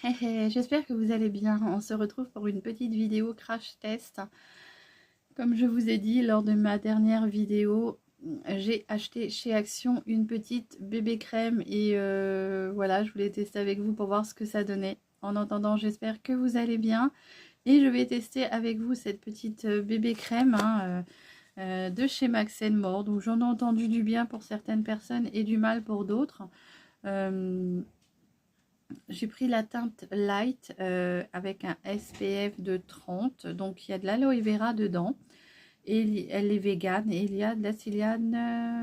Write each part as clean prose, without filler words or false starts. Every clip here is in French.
J'espère que vous allez bien. On se retrouve pour une petite vidéo crash test. Comme je vous ai dit lors de ma dernière vidéo, j'ai acheté chez Action une petite bébé crème et voilà, je voulais tester avec vous pour voir ce que ça donnait. En attendant, j'espère que vous allez bien et je vais tester avec vous cette petite bébé crème de chez Max More. Donc j'en ai entendu du bien pour certaines personnes et du mal pour d'autres. J'ai pris la teinte light avec un SPF de 30. Donc il y a de l'aloe vera dedans. Et elle est végane. Et il y a de la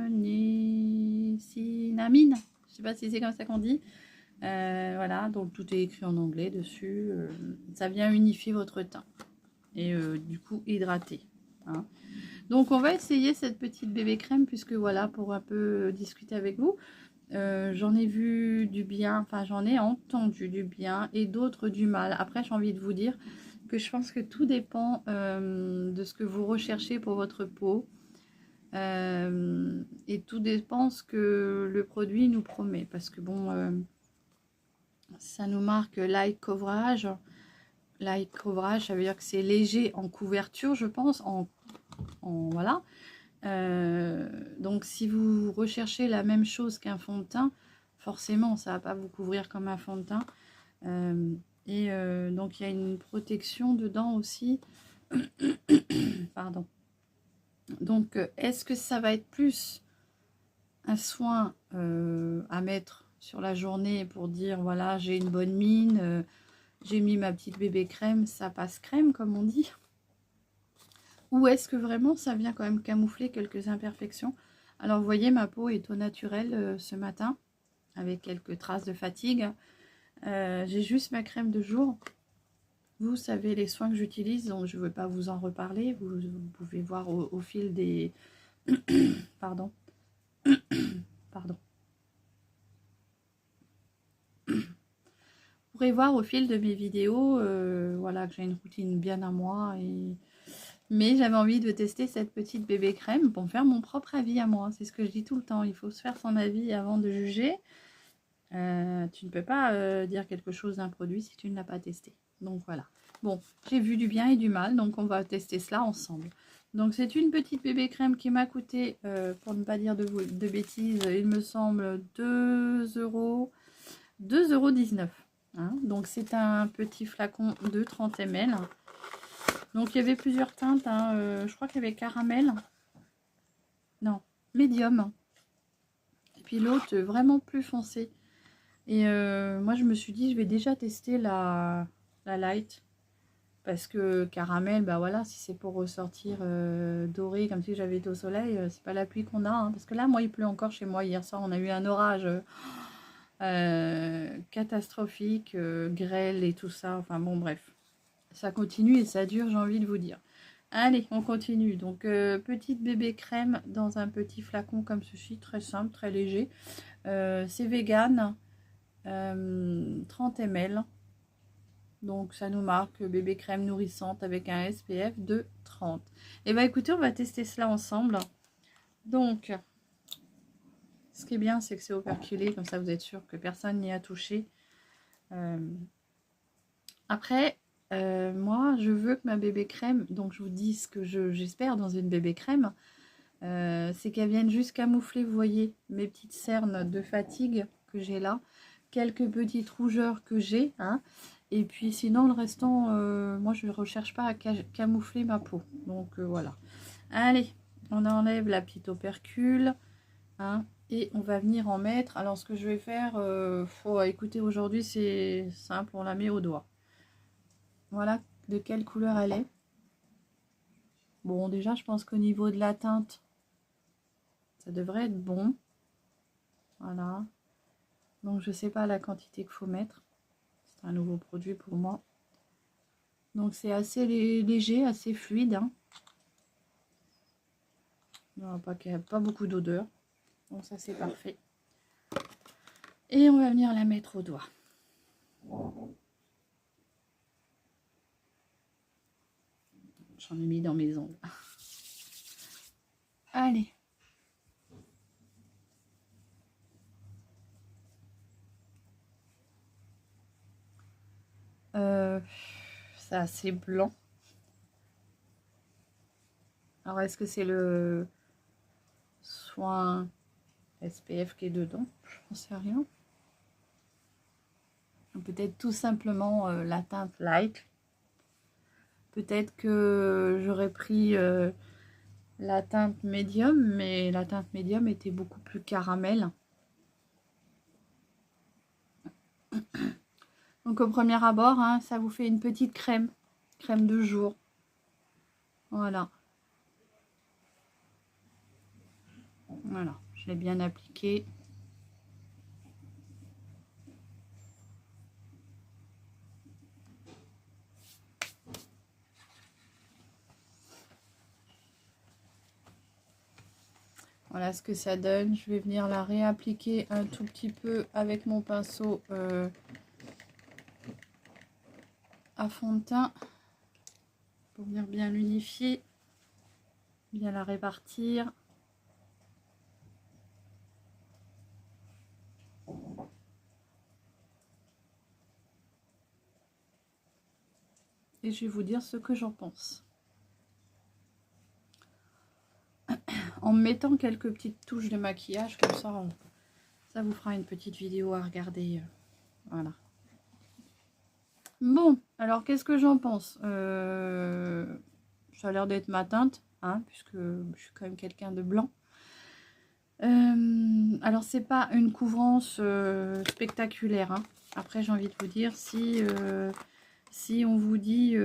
niacinamide. Je sais pas si c'est comme ça qu'on dit. Voilà, donc tout est écrit en anglais dessus. Ça vient unifier votre teint. Et du coup hydrater. Hein. Donc on va essayer cette petite bébé crème. Puisque voilà, pour un peu discuter avec vous. J'en ai vu du bien, enfin j'en ai entendu du bien et d'autres du mal. Après j'ai envie de vous dire que je pense que tout dépend de ce que vous recherchez pour votre peau et tout dépend ce que le produit nous promet, parce que bon, ça nous marque light coverage. Light coverage, ça veut dire que c'est léger en couverture, je pense, voilà. Donc si vous recherchez la même chose qu'un fond de teint, forcément ça va pas vous couvrir comme un fond de teint. Donc il y a une protection dedans aussi. Pardon. Donc est-ce que ça va être plus un soin à mettre sur la journée pour dire voilà, j'ai une bonne mine, j'ai mis ma petite bébé crème, ça passe crème comme on dit, ou est-ce que vraiment ça vient quand même camoufler quelques imperfections? Alors vous voyez, ma peau est au naturel ce matin, avec quelques traces de fatigue. J'ai juste ma crème de jour. Vous savez les soins que j'utilise, donc je ne veux pas vous en reparler. Vous pouvez voir au fil des... Pardon. Pardon. Vous pourrez voir au fil de mes vidéos, voilà, que j'ai une routine bien à moi. Mais j'avais envie de tester cette petite bébé crème pour me faire mon propre avis à moi. C'est ce que je dis tout le temps. Il faut se faire son avis avant de juger. Tu ne peux pas dire quelque chose d'un produit si tu ne l'as pas testé. Donc voilà. Bon, j'ai vu du bien et du mal, donc on va tester cela ensemble. Donc c'est une petite bébé crème qui m'a coûté, pour ne pas dire de bêtises, il me semble 2,19 €. Hein. Donc c'est un petit flacon de 30 ml. Donc il y avait plusieurs teintes, hein. Je crois qu'il y avait caramel. Non, médium. Et puis l'autre vraiment plus foncé. Et moi je me suis dit je vais déjà tester la light. Parce que caramel, bah voilà, si c'est pour ressortir doré comme si j'avais été au soleil, c'est pas la pluie qu'on a. Hein, parce que là, moi, il pleut encore chez moi. Hier soir, on a eu un orage catastrophique, grêle et tout ça. Enfin bon, bref. Ça continue et ça dure, j'ai envie de vous dire. Allez, on continue. Donc, petite bébé crème dans un petit flacon comme ceci, très simple, très léger. C'est vegan, 30 ml. Donc ça nous marque bébé crème nourrissante avec un SPF de 30. Et bah écoutez, on va tester cela ensemble. Donc, ce qui est bien, c'est que c'est operculé, comme ça vous êtes sûr que personne n'y a touché. Après, moi, je veux que ma bébé crème, donc je vous dis ce que j'espère dans une bébé crème, c'est qu'elle vienne juste camoufler, vous voyez, mes petites cernes de fatigue que j'ai là, quelques petites rougeurs que j'ai, hein. Et puis sinon le restant, moi je ne recherche pas à camoufler ma peau. Donc voilà. Allez, on enlève la petite opercule. Hein, et on va venir en mettre. Alors ce que je vais faire, écoutez, aujourd'hui c'est simple, on la met au doigt. Voilà de quelle couleur elle est. Bon, déjà je pense qu'au niveau de la teinte, ça devrait être bon. Voilà. Donc je sais pas la quantité qu'il faut mettre. C'est un nouveau produit pour moi. Donc c'est assez léger, assez fluide. Hein. Non, pas beaucoup d'odeur. Donc ça c'est parfait. Et on va venir la mettre au doigt. J'en ai mis dans mes ongles. Allez. c'est assez blanc. Alors, est-ce que c'est le soin SPF qui est dedans? Je n'en sais rien. Peut-être tout simplement la teinte light. Peut-être que j'aurais pris la teinte médium, mais la teinte médium était beaucoup plus caramel. Donc au premier abord, hein, ça vous fait une petite crème de jour. Voilà. Voilà, je l'ai bien appliqué. Voilà ce que ça donne. Je vais venir la réappliquer un tout petit peu avec mon pinceau à fond de teint pour venir bien l'unifier, bien la répartir. Et je vais vous dire ce que j'en pense. En mettant quelques petites touches de maquillage, comme ça vous fera une petite vidéo à regarder. Voilà. Bon, alors qu'est-ce que j'en pense? Ça a l'air d'être ma teinte, hein, puisque je suis quand même quelqu'un de blanc. Alors c'est pas une couvrance spectaculaire, hein. Après j'ai envie de vous dire, si on vous dit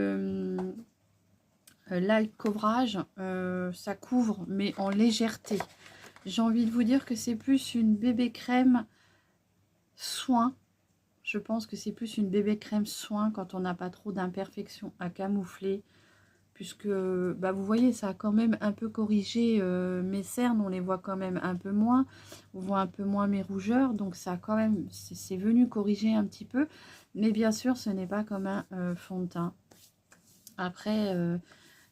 light coverage, ça couvre mais en légèreté. J'ai envie de vous dire que c'est plus une bébé crème soin. Je pense que c'est plus une bébé crème soin quand on n'a pas trop d'imperfections à camoufler. Puisque, bah, vous voyez, ça a quand même un peu corrigé mes cernes. On les voit quand même un peu moins. On voit un peu moins mes rougeurs. Donc, ça a quand même, c'est venu corriger un petit peu. Mais bien sûr, ce n'est pas comme un fond de teint. Après,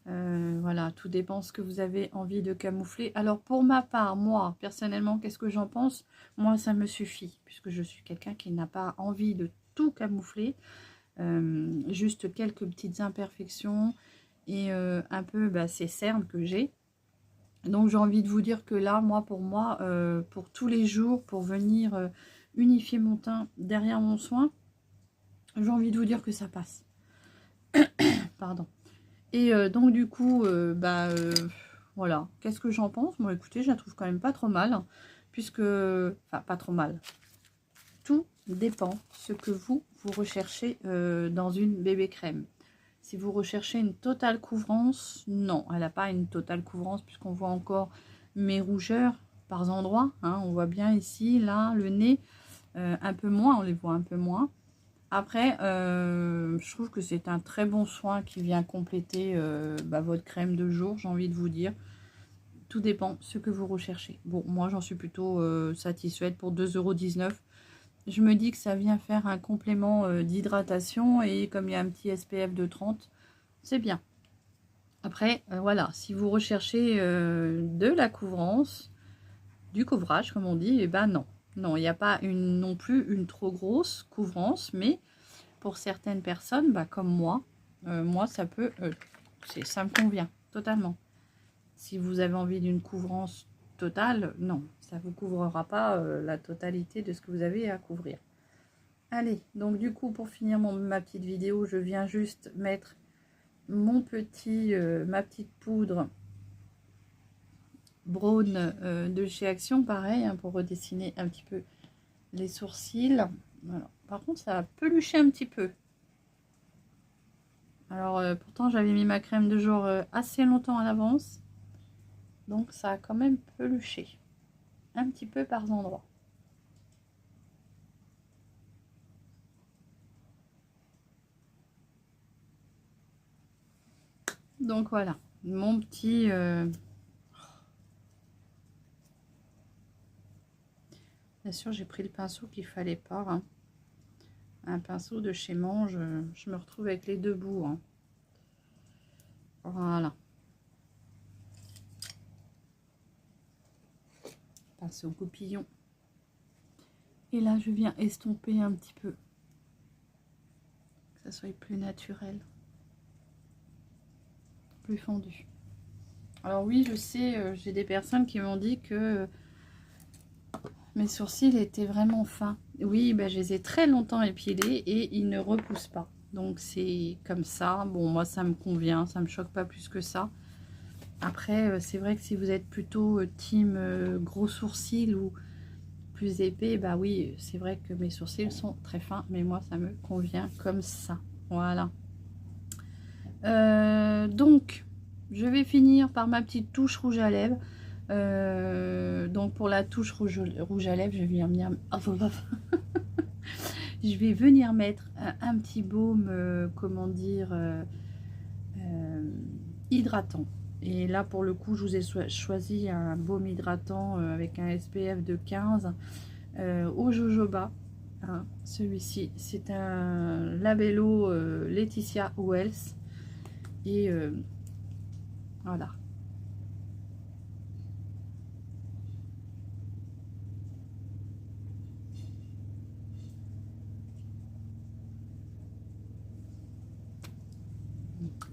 voilà, tout dépend ce que vous avez envie de camoufler. Alors, pour ma part, moi, personnellement, qu'est-ce que j'en pense? Moi, ça me suffit. Puisque je suis quelqu'un qui n'a pas envie de tout camoufler. Juste quelques petites imperfections et un peu ces cernes que j'ai. Donc j'ai envie de vous dire que là, pour moi, pour tous les jours, pour venir unifier mon teint derrière mon soin, j'ai envie de vous dire que ça passe. Pardon. Et donc du coup, voilà. Qu'est-ce que j'en pense? Bon, écoutez, je la trouve quand même pas trop mal, hein, puisque, enfin, pas trop mal. Tout dépend ce que vous recherchez dans une bébé crème. Si vous recherchez une totale couvrance, non, elle n'a pas une totale couvrance puisqu'on voit encore mes rougeurs par endroits. Hein, on voit bien ici, là, le nez, un peu moins, on les voit un peu moins. Après, je trouve que c'est un très bon soin qui vient compléter votre crème de jour, j'ai envie de vous dire. Tout dépend ce que vous recherchez. Bon, moi, j'en suis plutôt satisfaite pour 2,19 €. Je me dis que ça vient faire un complément d'hydratation et comme il y a un petit SPF de 30, c'est bien. Après, voilà, si vous recherchez de la couvrance, du couvrage comme on dit, et ben non. Non, il n'y a pas non plus une trop grosse couvrance, mais pour certaines personnes, comme moi, moi ça me convient totalement. Si vous avez envie d'une couvrance totale, non, ça ne vous couvrira pas la totalité de ce que vous avez à couvrir. Allez, donc du coup, pour finir ma petite vidéo, je viens juste mettre ma petite poudre brown de chez Action, pareil, hein, pour redessiner un petit peu les sourcils. Voilà. Par contre, ça a peluché un petit peu. Alors, pourtant, j'avais mis ma crème de jour assez longtemps à l'avance. Donc, ça a quand même peluché. Un petit peu par endroits. Donc, voilà. Mon petit... Bien sûr, j'ai pris le pinceau qu'il fallait pas. Hein. Un pinceau de chez Mange. Je me retrouve avec les deux bouts. Hein. Voilà. Pinceau goupillon. Et là, je viens estomper un petit peu. ça soit plus naturel, plus fondu. Alors oui, je sais, j'ai des personnes qui m'ont dit que mes sourcils étaient vraiment fins. Oui, ben, je les ai très longtemps épilés et ils ne repoussent pas. Donc c'est comme ça. Bon, moi ça me convient, ça me choque pas plus que ça. Après, c'est vrai que si vous êtes plutôt team gros sourcils ou plus épais, bah oui, c'est vrai que mes sourcils sont très fins, mais moi ça me convient comme ça. Voilà. Donc, je vais finir par ma petite touche rouge à lèvres. Donc pour la touche rouge à lèvres, je vais venir, je vais venir mettre un petit baume, comment dire, hydratant. Et là pour le coup, je vous ai choisi un baume hydratant avec un SPF de 15 au jojoba. Hein, celui-ci, c'est un Labello Laetitia Wells. Et voilà.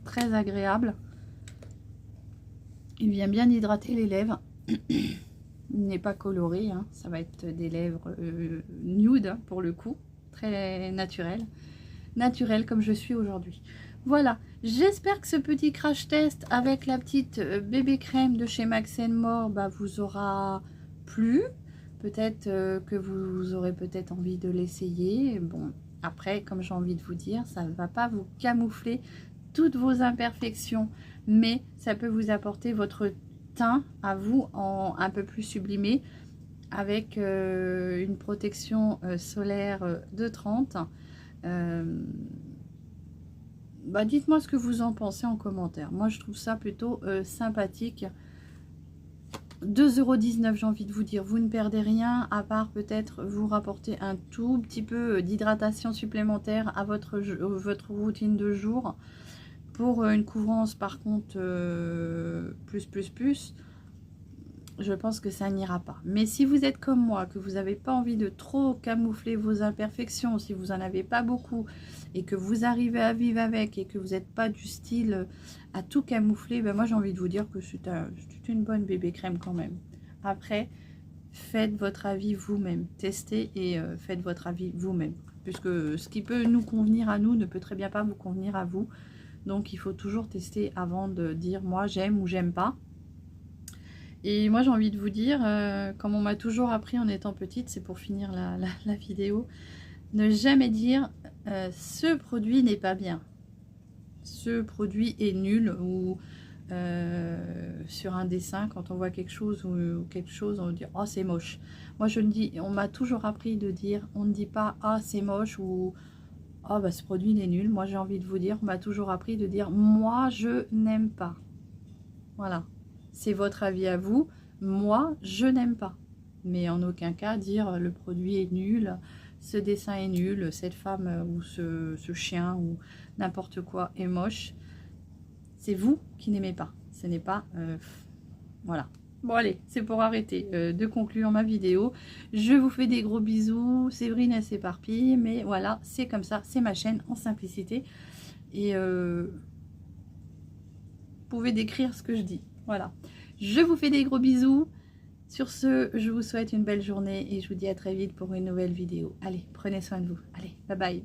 Très agréable. Il vient bien hydrater les lèvres. Il n'est pas coloré, hein. Ça va être des lèvres nude hein, pour le coup. Très naturel. Naturel comme je suis aujourd'hui. Voilà, j'espère que ce petit crash test avec la petite bébé crème de chez Max & More bah, vous aura plu. Peut-être que vous aurez peut-être envie de l'essayer. Bon, après, comme j'ai envie de vous dire, ça ne va pas vous camoufler toutes vos imperfections, mais ça peut vous apporter votre teint à vous en un peu plus sublimé avec une protection solaire de 30. Bah, dites-moi ce que vous en pensez en commentaire. Moi, je trouve ça plutôt sympathique. 2,19 €, j'ai envie de vous dire. Vous ne perdez rien, à part peut-être vous rapporter un tout petit peu d'hydratation supplémentaire à votre routine de jour. Pour une couvrance, par contre, plus, je pense que ça n'ira pas. Mais si vous êtes comme moi, que vous n'avez pas envie de trop camoufler vos imperfections, si vous n'en avez pas beaucoup et que vous arrivez à vivre avec et que vous n'êtes pas du style à tout camoufler, ben moi j'ai envie de vous dire que c'est une bonne bébé crème quand même. Après, faites votre avis vous-même. Testez et faites votre avis vous-même. Puisque ce qui peut nous convenir à nous ne peut très bien pas vous convenir à vous. Donc il faut toujours tester avant de dire moi j'aime ou j'aime pas. Et moi j'ai envie de vous dire, comme on m'a toujours appris en étant petite, c'est pour finir la vidéo, ne jamais dire ce produit n'est pas bien, ce produit est nul, ou sur un dessin quand on voit quelque chose ou quelque chose on dit oh c'est moche. Moi je ne dis, on m'a toujours appris de dire, on ne dit pas ah c'est moche ou oh bah ce produit il est nul. Moi j'ai envie de vous dire, on m'a toujours appris de dire moi je n'aime pas. Voilà. C'est votre avis à vous. Moi, je n'aime pas. Mais en aucun cas dire le produit est nul, ce dessin est nul, cette femme ou ce chien ou n'importe quoi est moche. C'est vous qui n'aimez pas. Ce n'est pas... voilà. Bon allez, c'est pour arrêter de conclure ma vidéo. Je vous fais des gros bisous. Séverine, elle s'éparpille. Mais voilà, c'est comme ça. C'est ma chaîne en simplicité. Et vous pouvez décrire ce que je dis. Voilà, je vous fais des gros bisous. Sur ce, je vous souhaite une belle journée et je vous dis à très vite pour une nouvelle vidéo. Allez, prenez soin de vous. Allez, bye bye.